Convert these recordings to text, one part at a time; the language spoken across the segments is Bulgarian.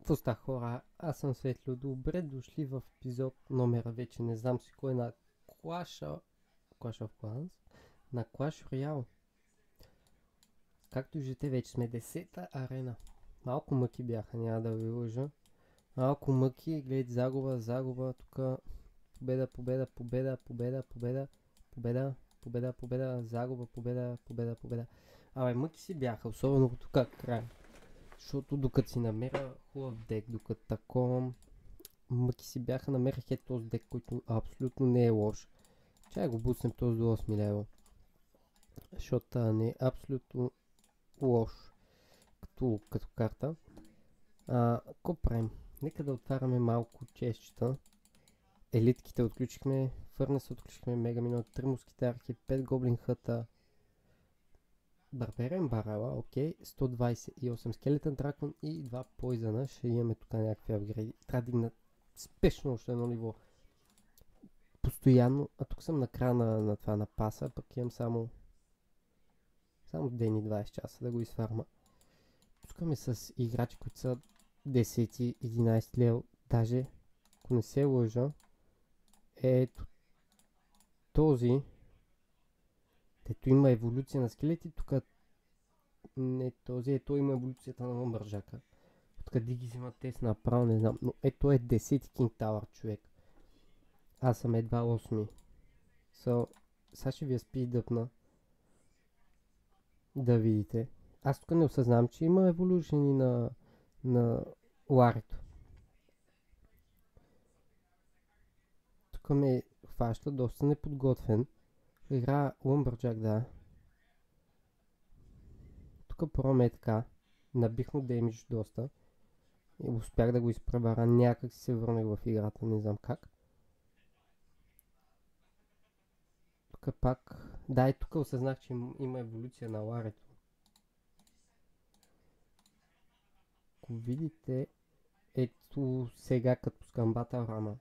Какво ста, хора? Аз съм Светло. Добре дошли в епизод номера вече не знам си кой на Clash of Clans, на Clash Royale. Както виждате, вече сме 10-та арена. Малко мъки бяха, няма да ви лъжа. Малко мъки, гледайте, загуба, тук победа, загуба. Абе, мъки си бяха, особено тук край. Защото докато си намеря хубав дек, докато таковам, мъки си бяха, намерих този дек, който абсолютно не е лош. Чай го буснем този до 8 лева. Защото не е абсолютно лош като карта. Какво правим? Нека да отваряме малко честчета. Елитките отключихме, Фърнес отключихме, Мега Минот, 3 мускитарки, 5 гоблин хъта, Барберен барала, окей, 128 скелетен дракон и 2 поизъна. Ще имаме тук някакви апгрейди. Трябва да дигна спешно още едно ниво. Постоянно. А тук съм на края на това на паса, пък имам само ден и 20 часа да го изфарма. Пускаме с играчи, които са 10-11 лева. Даже, ако не се лъжа, ето този, дето има еволюция на скелети, тук не този, ето има еволюцията на мържака. Откъде ги взимат те са направо, не знам, но ето е 10 King Tower, човек. Аз съм едва 8. Сега ще ви я спидъпна да видите. Аз тук не осъзнавам, че има еволюшени на Ларито. Тук ме хваща доста неподготвен. Игра Lumberjack, да. Тук пробваме така. Набих му демидж доста. И успях да го изпревара. Някак си се върнах в играта, не знам как. Тук пак... Да, и тук осъзнах, че има еволюция на Ларито. Ако видите, ето сега като пускам Battle Rama.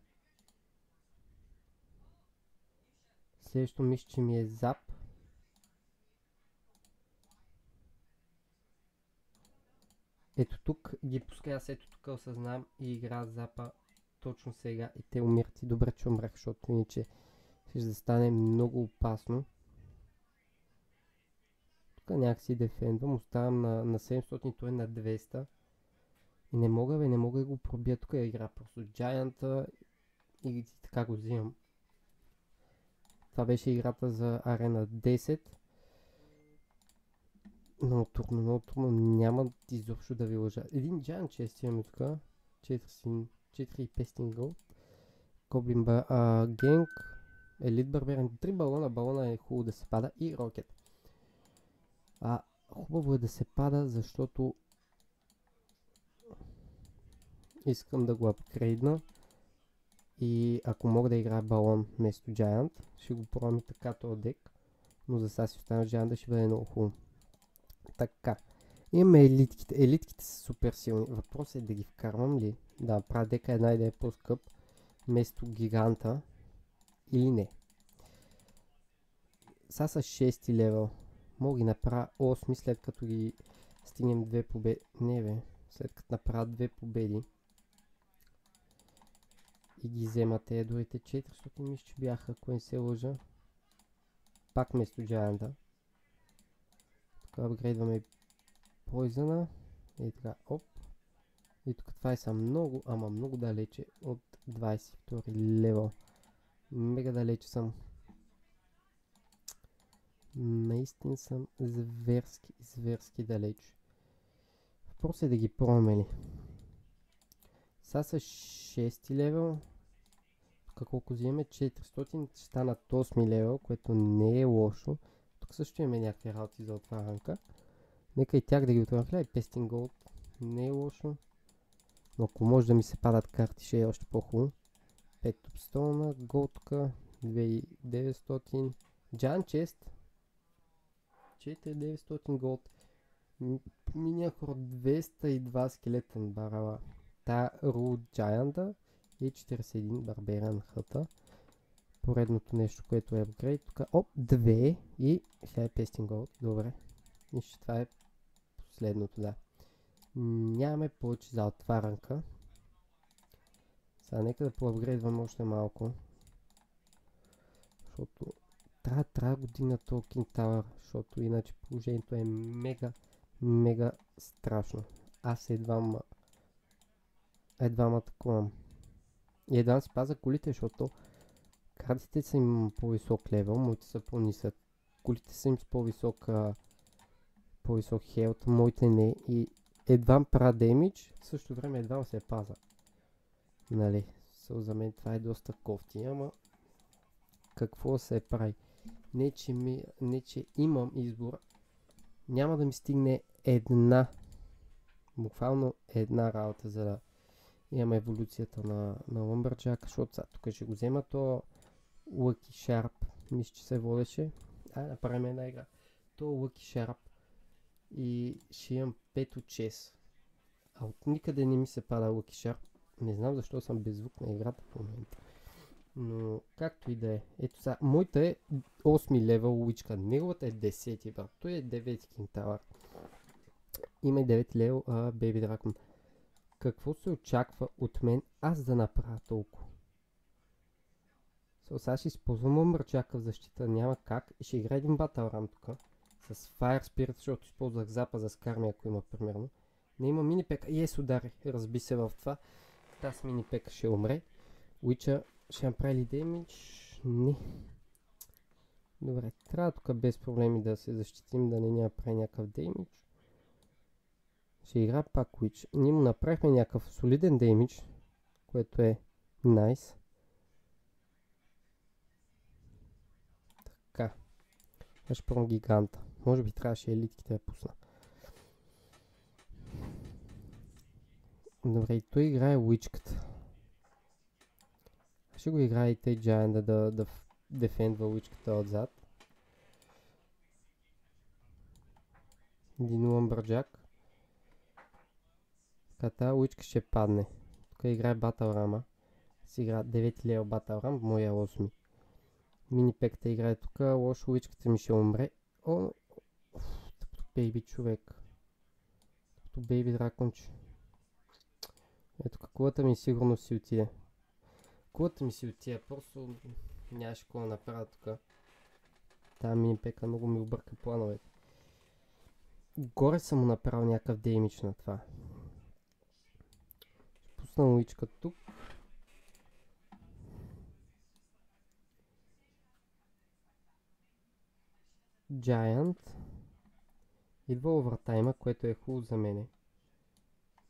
Следващото мисля, че ми е Зап. Ето тук ги пуска, аз ето тук осъзнавам и игра Запа точно сега и те умират и добре, че умрах, защото иначе ще стане много опасно. Тук някакси дефендвам, оставам на 700, той е на 200. И не мога да го пробия, тук е игра просто Giant и така го взимам. Това беше играта за арена 10. Много трудно, няма изобщо да ви лъжа. Един Giant чест имаме тук, 4 пестинг гол. Гоблин Генг, Елит Барберен, 3 балона е хубаво да се пада и Рокет. Хубаво е да се пада, защото искам да го апгрейдна и ако мога да играя балон вместо Giant, ще го пробвам и така този дек, но за сега си остана Giant, да ще бъде много хубаво. Така, имаме елитките. Елитките са супер силни. Въпросът е да ги вкарвам ли? Да, правя дека една идея по-скъп вместо гиганта или не. Сега са 6 левел. Мога ги направя 8 след като ги стигнем 2 победи. Не бе, след като направя 2 победи. И ги вземат тези другите 400 мисля, че бяха, ако не се лъжа. Пак вместо Giant-а. Тук апгрейдваме Poison-а. И така, оп. И тук това са много, ама много далече от 22 левел. Мега далече съм. Наистина съм зверски далеч. Въпрос е да ги пробваме ли. Сега са 6 левел. Тук колко взимаме? 400. Ще станат 8 левел, което не е лошо. Тук също имаме някакви работи за отварянка. Нека и тях да ги отварям. И Пестинг Голд не е лошо. Но ако може да ми се падат карти, ще е още по-хубаво. 5 топстона, голд тук, 2900. Giant Chest. 4900 голд. Миняхор 202 скелетен барала. Та Рул Giant и 41 барберен хъта. Поредното нещо, което е апгрейд. Тук, оп, 2 и 1000 Пестинг Голд. Добре. И това е последното, да. Нямаме повече за отварянка. Сега нека да поапгрейдвам още малко. Защото трябва година Talking Tower, защото иначе положението е мега страшно. Аз едвам атакувам. И едвам си пазя колите, защото картите са им по-висок левел, моите са по-нисък. Колите са им с по-висок хелт, моите не. И едвам правя демидж, в същото време едвам се паза. Нали, за мен това е доста кофти, ама какво се прави? Не че имам избор. Няма да ми стигне буквално една работа, за да имам еволюцията на Lumberjack, защото сега тук ще го взема то Lucky Sharp, мисля, че се водеше. Направим една игра. То Lucky Sharp и ще имам 5 от 6. А от никъде не ми се пада Lucky Sharp. Не знам защо съм без звук на играта в момента. Но както и да е. Ето сега, моята е 8 левел уичка. Неговата е 10, брат. Той е 9 кинталър. Има и 9 левел Baby Dragon. Какво се очаква от мен аз да направя толкова? Сега ще използвам Lumberjack в защита. Няма как. И ще игра един Battle Ram тук. С Fire Spirit, защото използвах запа за скарми, ако има примерно. Не има минипека. Ес, удари. Разби се в това. Тази минипека ще умре. Уича ще направи ли демидж? Не. Добре, трябва тук без проблеми да се защитим, да не ни направи някакъв демидж. Ще игра пак Witch. Ние му направихме някакъв солиден демидж, което е найс. Така. Аз ще пробвам гиганта. Може би трябваше елитките да пусна. Добре, и той играе Witchката. Ще го играе и тъй Giant да дефендва Witchката отзад. Един Lumberjack. Така, тази Witchка ще падне. Тук играе Battle Ram. Си игра 9 лева Battle Ram, моя 8. Минипеката играе тук, лошо Witchката ми ще умре. О, тъпто бейби човек. Тъпто бейби драконче. Ето кулата ми сигурно си отиде. Кулата ми си отиде, просто нямаше какво да направя тук. Тая минипека много ми обърка плановете. Горе съм му направил някакъв демидж на това. Ще пусна Witchка тук. Giant. Идва овертайма, което е хубаво за мене.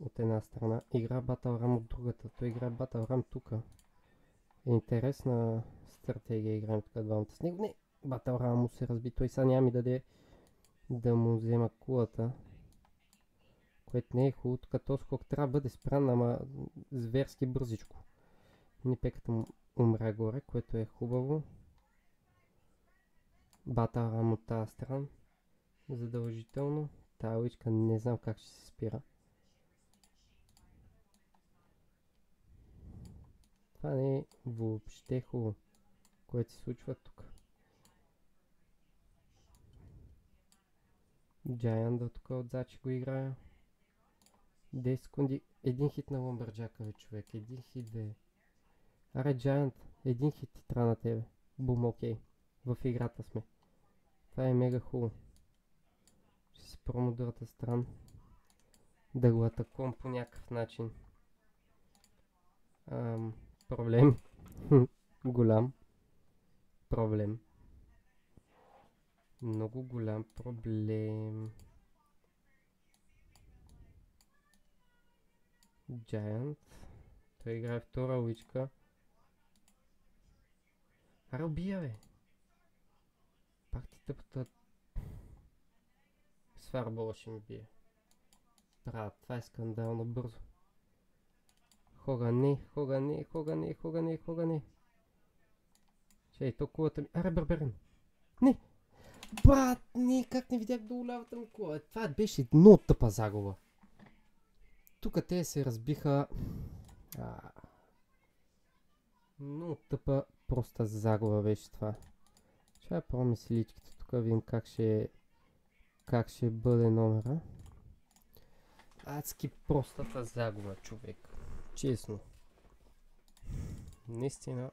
От една страна. Игра Battle Ram от другата. Той игра Battle Ram тук. Интересна стратегия играем тук двамата с него. Не! Battle Ram му се разби. Той сега няма ми даде да му взема кулата. Което не е хубаво. Тук този скок трябва да бъде спран, ама зверски бързичко. Нипеката му умря горе, което е хубаво. Battle Ram от тази страна. Задължително. Тая Witchка не знам как ще се спира. Това не е въобще хубаво, което се случва тук. Giant тук отзад ще го играя. 10 секунди. Един хит на Lumberjack, бе, човек. Един хит, бе. Аре, Giant. Един хит ти трябва на тебе. Бум, окей. В играта сме. Това е мега хубаво. Ще си пробвам от другата страна. Да го атакувам по някакъв начин. Проблем. Голям проблем. Много голям проблем. Giant. Той играе втора Witchка. Аре, убия, бе! Пак ти тъпата... С фарбола ще ми бие. Брат, това е скандално бързо. Хога не. Чей, то кулата ми... Аре, Барберин! Не! Брат, не, как не видях до улявата ми кула. Това беше много тъпа загуба. Тук те се разбиха... Много тъпа, проста загуба беше това. Ще я пробвам с личките. Тук видим как ще бъде номера. Адски простата загуба, човек. Честно. Наистина,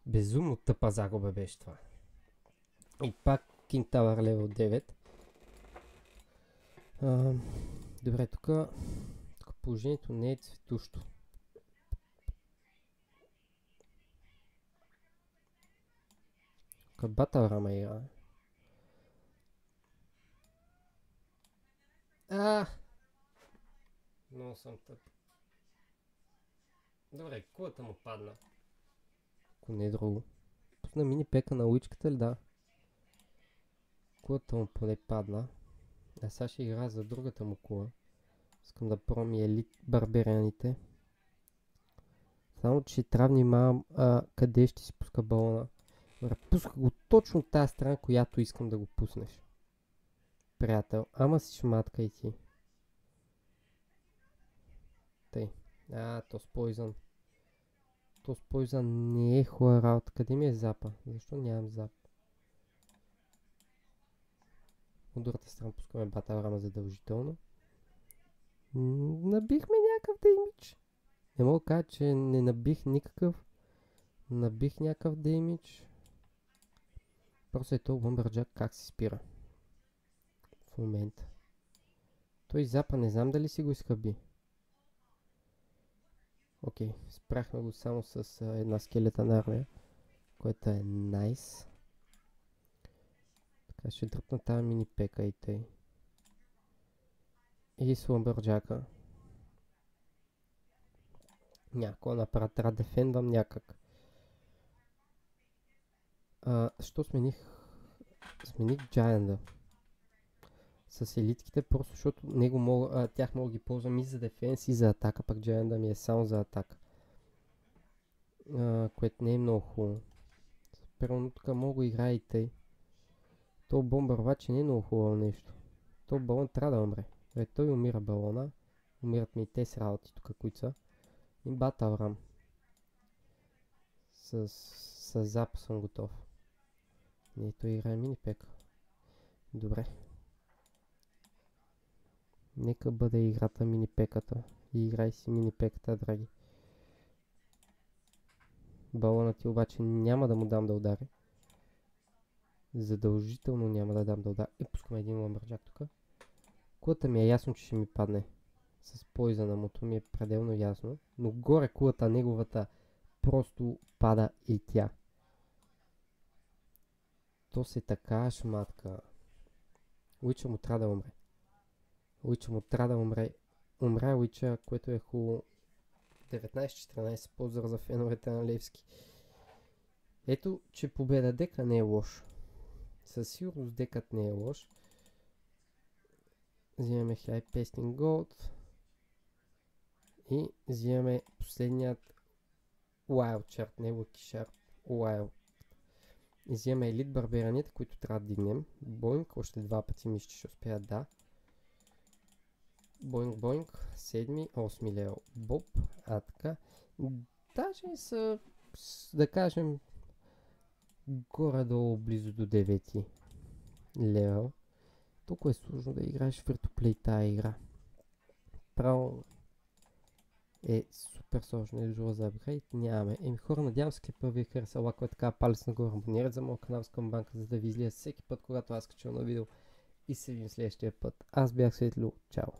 безумно тъпа загуба беше това. И пак King Tower level 9. Добре, тук положението не е цветущо. Тук Battle Rama игра. Много съм тъп. Добре, кулата му падна. Ако не е друго. Пусна мини пека на уличката ли, да? Кулата му поне падна. А сега ще игра за другата му кула. Искам да пробвам и елит барберианите. Само, че трябва внимавам къде ще си пуска балона. Добре, пуска го точно тази страна, която искам да го пуснеш. Приятел, ама си шматка и ти. Тъй. То с Poison. То с Poison не е хубава работа. Къде ми е запа? Защо нямам зап? От другата страна пускаме Battle Rama задължително. Набихме някакъв деймидж. Не мога да кажа, че не набих никакъв. Набих някакъв деймидж. Просто е този Lumberjack как се спира. В момента. Той запа не знам дали си го изхъби. Окей, спряхме го само с една скелетна армия, което е найс. Така ще дръпна тази мини пека и тъй. И с Lumberjack-а. Някакво направя, трябва да дефендвам някак. Що смених Giant-а с елитките, просто защото тях мога да ги ползвам и за дефенс и за атака, пък Giant-а ми е само за атака. Което не е много хубаво. Примерно тук мога да играя и тъй. То бомбър обаче не е много хубаво нещо. То балон трябва да умре. Той умира балона. Умират ми и те с работи тук, които са. И Battle Ram. С зап съм готов. Не, той играе мини пека. Добре. Нека бъде играта мини пеката. И играй си мини пеката, драги. Балона ти обаче няма да му дам да удари. Задължително няма да дам да удари. И пускаме един Lumberjack тук. Кулата ми е ясно, че ще ми падне. С Poison-а му, то ми е пределно ясно. Но горе кулата неговата просто пада и тя. То се така шматка. Уича му трябва да умре. Уича му трябва да умре. Умря Уича, което е хубаво. 19-14, позор за феновете на Левски. Ето, че победа дека не е лош. Със сигурност декът не е лош. Взимаме High Pasting Gold. И взимаме последният Wild Chart, не Lucky Sharp, Wild. И взимаме елит барбераните, които трябва да дигнем. Боинг, още два пъти мисля, че ще успеят, да. Боинг, 7, 8 левел. Боб, така. Даже са, да кажем, горе-долу близо до 9 левел. Толкова е сложно да играеш фритуплей тая игра. Право е супер сложно. Е жула за апгрейд. Нямаме. Хора, надявам се клипа ви е харесал. Лако е така, палец нагоре, абонирайте за моят канал с камбанка, за да ви излия всеки път, когато аз качвам на видео. И се видим следващия път. Аз бях Светло. Чао!